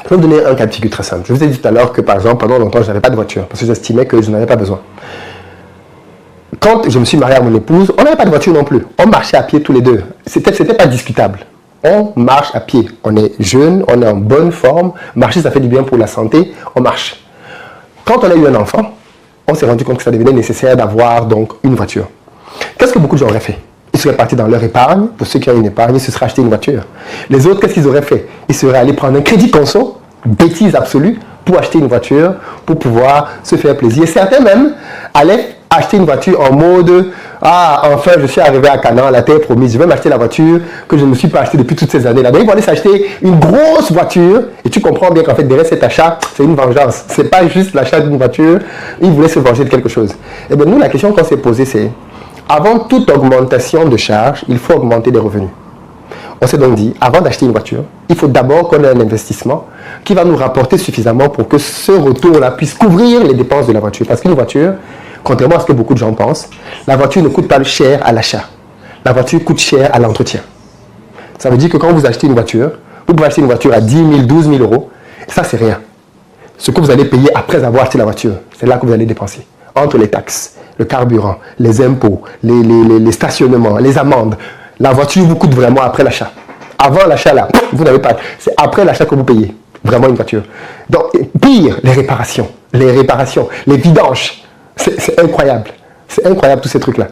Je vais vous donner un cas de figure très simple. Je vous ai dit tout à l'heure que, par exemple, pendant longtemps, je n'avais pas de voiture parce que j'estimais que je n'en avais pas besoin. Quand je me suis marié à mon épouse, on n'avait pas de voiture non plus. On marchait à pied tous les deux. C'était pas discutable. On marche à pied. On est jeune, on est en bonne forme. Marcher, ça fait du bien pour la santé. On marche. Quand on a eu un enfant, on s'est rendu compte que ça devenait nécessaire d'avoir donc une voiture. Qu'est-ce que beaucoup de gens auraient fait? Ils seraient partis dans leur épargne. Pour ceux qui ont une épargne, ils se seraient acheté une voiture. Les autres, qu'est-ce qu'ils auraient fait? Ils seraient allés prendre un crédit conso, bêtise absolue, pour acheter une voiture, pour pouvoir se faire plaisir. Certains même allaient acheter une voiture en mode « Ah, enfin, je suis arrivé à Canaan, la terre promise, je vais m'acheter la voiture que je ne me suis pas achetée depuis toutes ces années-là. » Donc, ils vont aller s'acheter une grosse voiture et tu comprends bien qu'en fait, derrière cet achat, c'est une vengeance. Ce n'est pas juste l'achat d'une voiture, ils voulaient se venger de quelque chose. Et bien, nous, la question qu'on s'est posée, c'est avant toute augmentation de charges, il faut augmenter les revenus. On s'est donc dit, avant d'acheter une voiture, il faut d'abord qu'on ait un investissement qui va nous rapporter suffisamment pour que ce retour-là puisse couvrir les dépenses de la voiture. Parce qu'une voiture, contrairement à ce que beaucoup de gens pensent, la voiture ne coûte pas cher à l'achat. La voiture coûte cher à l'entretien. Ça veut dire que quand vous achetez une voiture, vous pouvez acheter une voiture à 10 000, 12 000 euros. Ça, c'est rien. Ce que vous allez payer après avoir acheté la voiture, c'est là que vous allez dépenser. Entre les taxes, le carburant, les impôts, les stationnements, les amendes, la voiture vous coûte vraiment après l'achat. Avant l'achat, là, vous n'avez pas. C'est après l'achat que vous payez vraiment une voiture. Donc, pire, les réparations, les vidanges. C'est incroyable. C'est incroyable tous ces trucs-là.